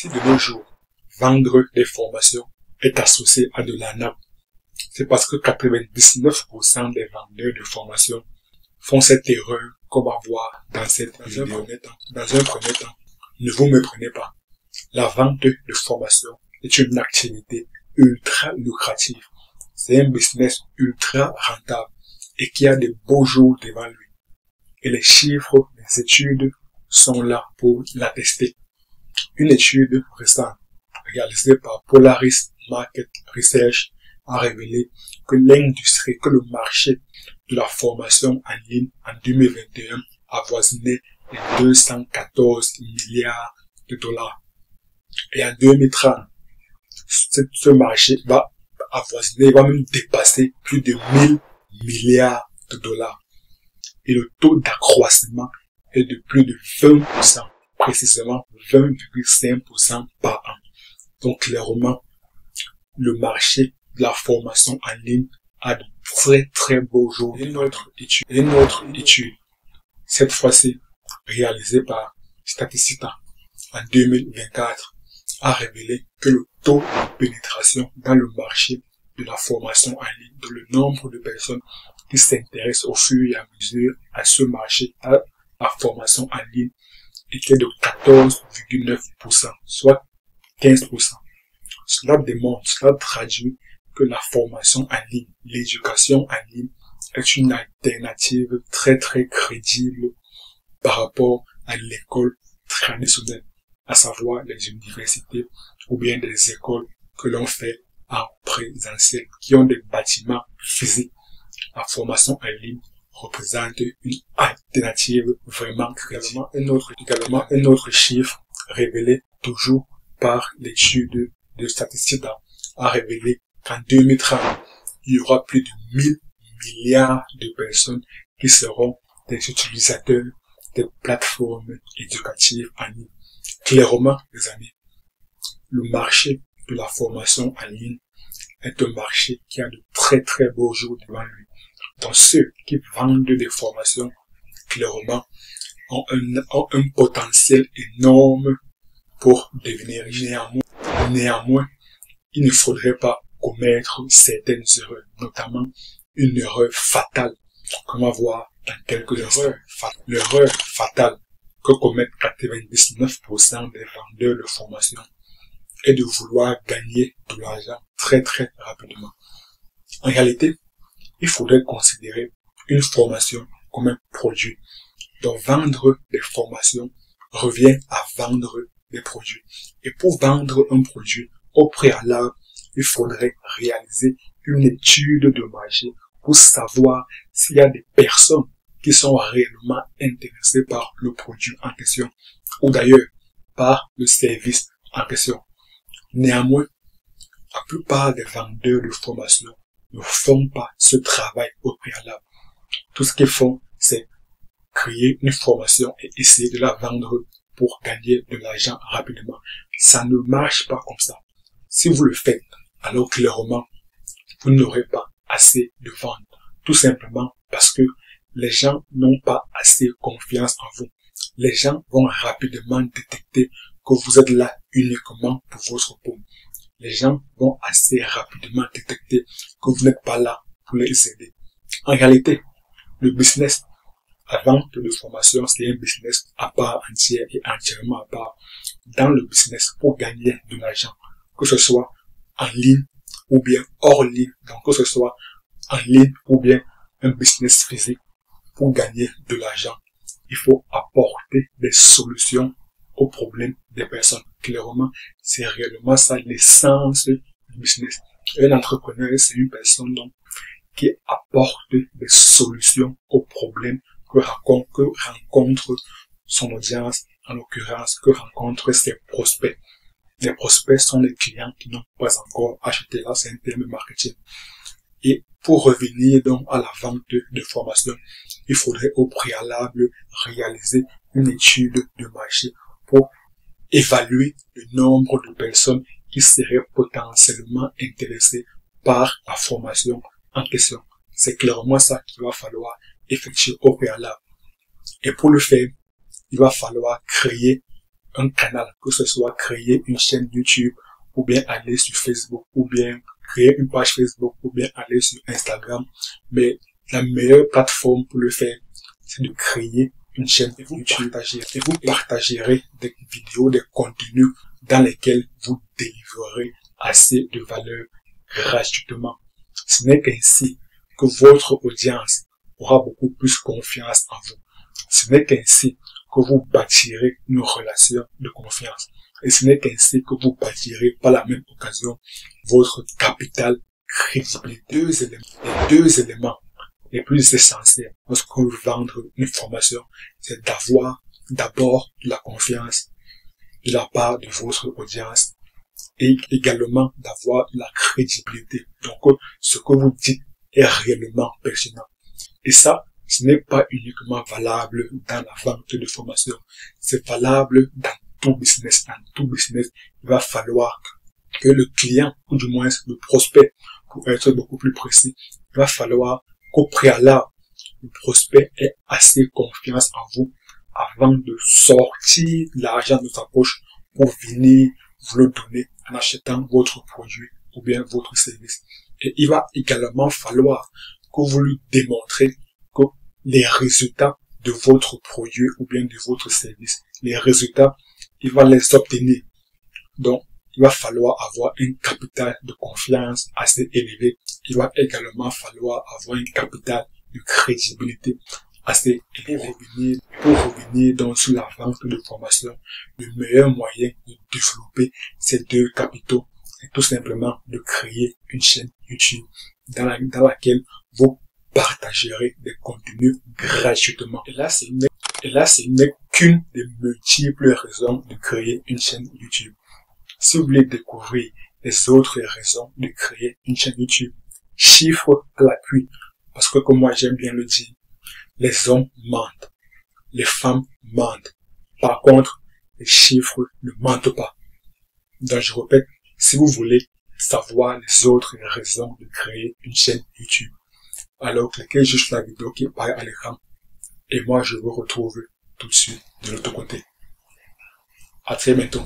Si de nos jours, vendre des formations est associé à de l'arnaque, c'est parce que 99% des vendeurs de formations font cette erreur qu'on va voir dans cette vidéo. Dans un premier temps, ne vous méprenez pas. La vente de formation est une activité ultra lucrative. C'est un business ultra rentable et qui a de beaux jours devant lui. Et les chiffres des études sont là pour l'attester. Une étude récente réalisée par Polaris Market Research a révélé que le marché de la formation en ligne en 2021 avoisinait les 214 milliards de dollars. Et en 2030, ce marché va même dépasser plus de 1000 milliards de dollars. Et le taux d'accroissement est de plus de 20%, précisément 20,5% par an. Donc clairement, le marché de la formation en ligne a de très beaux jours. Une autre étude, cette fois-ci réalisée par Statista en 2024, a révélé que le taux de pénétration dans le marché de la formation en ligne, de le nombre de personnes qui s'intéressent au fur et à mesure à ce marché, à la formation en ligne, était de 14,9%, soit 15%. Cela traduit que la formation en ligne, l'éducation en ligne est une alternative très crédible par rapport à l'école traditionnelle, à savoir les universités ou bien des écoles que l'on fait en présentiel, qui ont des bâtiments physiques. La formation en ligne représente une alternative vraiment crédible. Également un autre chiffre révélé toujours par l'étude de Statista a révélé qu'en 2030, il y aura plus de 1000 milliards de personnes qui seront des utilisateurs des plateformes éducatives en ligne. Clairement, les amis, le marché de la formation en ligne est un marché qui a de très beaux jours devant lui. Donc ceux qui vendent des formations, clairement, ont un potentiel énorme pour devenir néanmoins, il ne faudrait pas commettre certaines erreurs, notamment une erreur fatale, qu'on va voir dans quelques instants. L'erreur fatale que commettent 99% des vendeurs de formation est de vouloir gagner de l'argent très rapidement. En réalité, il faudrait considérer une formation comme un produit. Donc vendre des formations revient à vendre des produits. Et pour vendre un produit, au préalable, il faudrait réaliser une étude de marché pour savoir s'il y a des personnes qui sont réellement intéressées par le produit en question, ou d'ailleurs par le service en question. Néanmoins, la plupart des vendeurs de formation ne font pas ce travail au préalable. Tout ce qu'ils font, c'est créer une formation et essayer de la vendre pour gagner de l'argent rapidement. Ça ne marche pas comme ça. Si vous le faites, alors clairement, vous n'aurez pas assez de ventes. Tout simplement parce que les gens n'ont pas assez confiance en vous. Les gens vont rapidement détecter que vous êtes là uniquement pour votre peau. Les gens vont assez rapidement détecter que vous n'êtes pas là pour les aider. En réalité, le business, la vente de formation, c'est un business à part entière et entièrement à part. Dans le business, pour gagner de l'argent, que ce soit en ligne ou bien hors ligne, donc que ce soit en ligne ou bien un business physique, pour gagner de l'argent, il faut apporter des solutions aux problèmes des personnes. Clairement, c'est réellement ça l'essence du business. Un entrepreneur, c'est une personne donc qui apporte des solutions aux problèmes que rencontre son audience, en l'occurrence que rencontrent ses prospects. Les prospects sont les clients qui n'ont pas encore acheté. Là, c'est un terme marketing. Et pour revenir donc à la vente de formation, il faudrait au préalable réaliser une étude de marché pour évaluer le nombre de personnes qui seraient potentiellement intéressées par la formation en question. C'est clairement ça qu'il va falloir effectuer au préalable. Et pour le faire, il va falloir créer un canal, que ce soit créer une chaîne YouTube, ou bien aller sur Facebook, ou bien créer une page Facebook, ou bien aller sur Instagram. Mais la meilleure plateforme pour le faire, c'est de créer une chaîne YouTube et vous partagerez des vidéos, des contenus dans lesquels vous délivrerez assez de valeur gratuitement. Ce n'est qu'ainsi que votre audience aura beaucoup plus confiance en vous. Ce n'est qu'ainsi que vous bâtirez une relation de confiance. Et ce n'est qu'ainsi que vous bâtirez par la même occasion votre capital crédibilité. Les deux éléments les plus essentiels lorsqu'on veut vendre une formation, c'est d'avoir d'abord de la confiance de la part de votre audience et également d'avoir de la crédibilité. Donc, ce que vous dites est réellement pertinent. Et ça, ce n'est pas uniquement valable dans la vente de formation. C'est valable dans tout business. Dans tout business, il va falloir que le client, ou du moins le prospect, pour être beaucoup plus précis, il va falloir qu'au préalable, le prospect ait assez confiance en vous avant de sortir l'argent de sa poche pour venir vous le donner en achetant votre produit ou bien votre service. Et il va également falloir que vous lui démontrez que les résultats de votre produit ou bien de votre service, les résultats, il va les obtenir. Donc, il va falloir avoir un capital de confiance assez élevé. Il va également falloir avoir un capital de crédibilité assez élevé. Pour revenir donc sur la vente de formation, le meilleur moyen de développer ces deux capitaux est tout simplement de créer une chaîne YouTube dans laquelle vous partagerez des contenus gratuitement. Et là, ce n'est qu'une des multiples raisons de créer une chaîne YouTube. Si vous voulez découvrir les autres raisons de créer une chaîne YouTube, chiffres à l'appui, parce que comme moi j'aime bien le dire, les hommes mentent, les femmes mentent. Par contre, les chiffres ne mentent pas. Donc je répète, si vous voulez savoir les autres raisons de créer une chaîne YouTube, alors cliquez juste sur la vidéo qui apparaît à l'écran et moi je vous retrouve tout de suite de l'autre côté. À très bientôt.